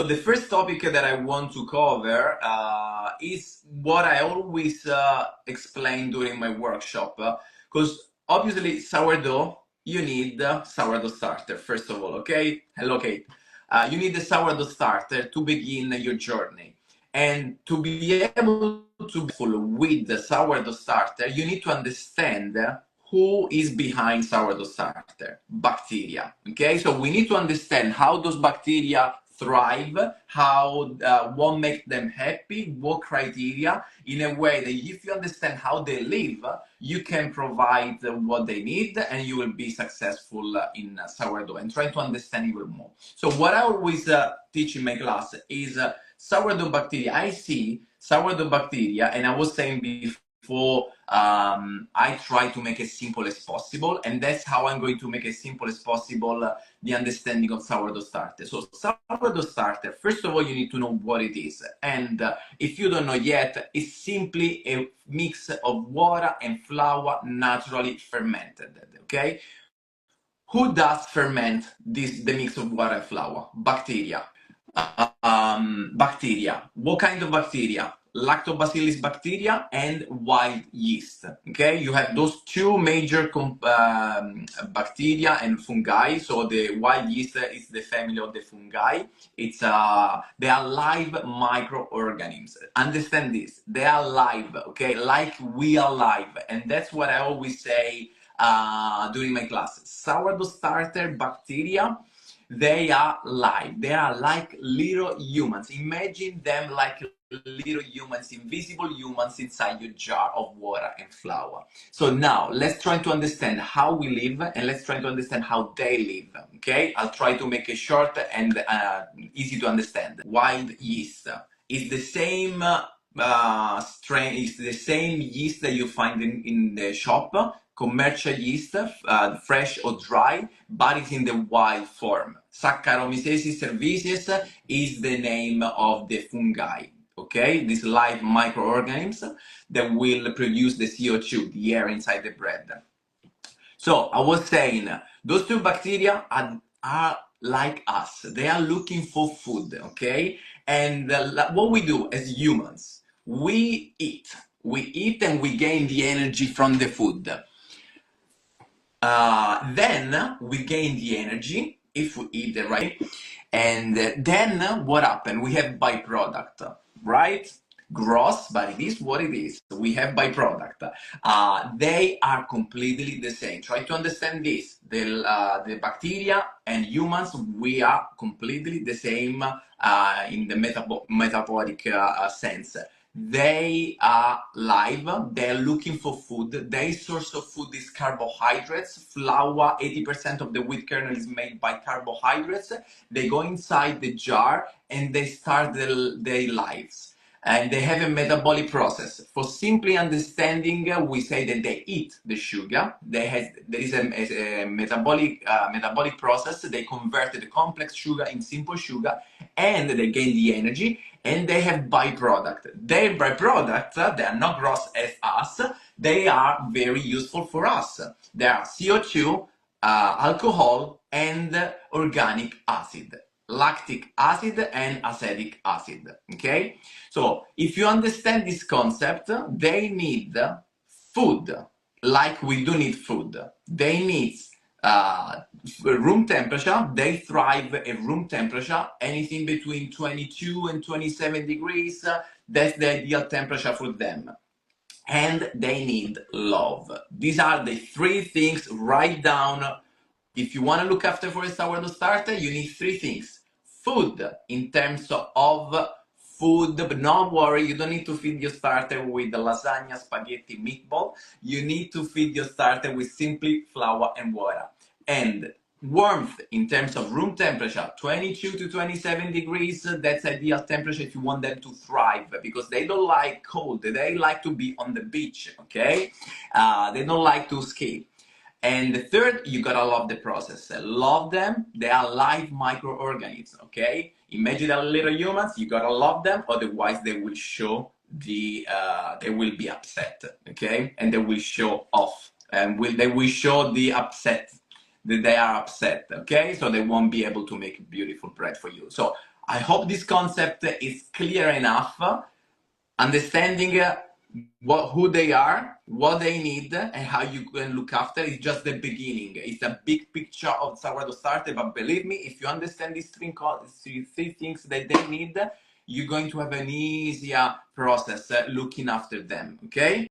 the first topic that I want to cover is what I always explain during my workshop. Because obviously, sourdough, you need sourdough starter, first of all, okay? Hello, Kate. You need the sourdough starter to begin your journey. And to be able to be full with the sourdough starter, you need to understand who is behind sourdough starter? Bacteria. Okay, so we need to understand how those bacteria thrive, how what makes them happy, what criteria, in a way that if you understand how they live, you can provide what they need and you will be successful in sourdough and try to understand even more. So what I always teach in my class is sourdough bacteria. I see sourdough bacteria, and I was saying before, I try to make as simple as possible, and that's how I'm going to make as simple as possible the understanding of sourdough starter. So sourdough starter, first of all, you need to know what it is, and if you don't know yet, it's simply a mix of water and flour naturally fermented. Okay, who does ferment the mix of water and flour? Bacteria. Bacteria. What kind of bacteria? Lactobacillus bacteria and wild yeast. Okay, you have those two major bacteria and fungi. So the wild yeast is the family of the fungi. It's they are live microorganisms. Understand this? They are live. Okay, like we are live, and that's what I always say during my classes. Sourdough starter bacteria, they are live. They are like little humans. Imagine them like little humans, invisible humans inside your jar of water and flour. So now let's try to understand how we live and let's try to understand how they live. Okay, I'll try to make it short and easy to understand. Wild yeast is the same strain, is the same yeast that you find in the shop, commercial yeast, fresh or dry, but it's in the wild form. Saccharomyces cerevisiae is the name of the fungi. Okay, these live microorganisms that will produce the CO2, the air inside the bread. So I was saying, those two bacteria are like us. They are looking for food, okay? And what we do as humans, we eat. We eat and we gain the energy from the food. Then we gain the energy if we eat the right. And then what happened? We have byproduct, right? Gross, but it is what it is. We have byproduct. They are completely the same. Try to understand this. The bacteria and humans, we are completely the same in the metabolic sense. They are live, they're looking for food. Their source of food is carbohydrates. Flour, 80% of the wheat kernel is made by carbohydrates. They go inside the jar and they start their lives. And they have a metabolic process. For simply understanding, we say that they eat the sugar. There is a metabolic process. They convert the complex sugar in simple sugar, and they gain the energy. And they have byproduct. Their byproducts, they are not gross as us. They are very useful for us. They are CO2, alcohol, and organic acid. Lactic acid and acetic acid. Okay, so if you understand this concept, they need food like we do need food. They need room temperature. They thrive at room temperature, anything between 22 and 27 degrees. That's the ideal temperature for them. And they need love. These are the three things. Write down. If you want to look after for a sourdough starter, you need three things. Food, in terms of food, but don't worry, you don't need to feed your starter with the lasagna, spaghetti, meatball. You need to feed your starter with simply flour and water. And warmth, in terms of room temperature, 22 to 27 degrees, that's ideal temperature if you want them to thrive, because they don't like cold, they like to be on the beach, okay? They don't like to ski. And the third, you gotta love the process. Love them. They are live microorganisms. Okay. Imagine they're little humans. You gotta love them, otherwise they will show they will be upset. Okay, and they will show off, and they will show the upset that they are upset. Okay, so they won't be able to make beautiful bread for you. So I hope this concept is clear enough. Understanding who they are, what they need, and how you can look after is just the beginning. It's a big picture of sourdough starter, but believe me, if you understand these three things that they need, you're going to have an easier process looking after them, okay?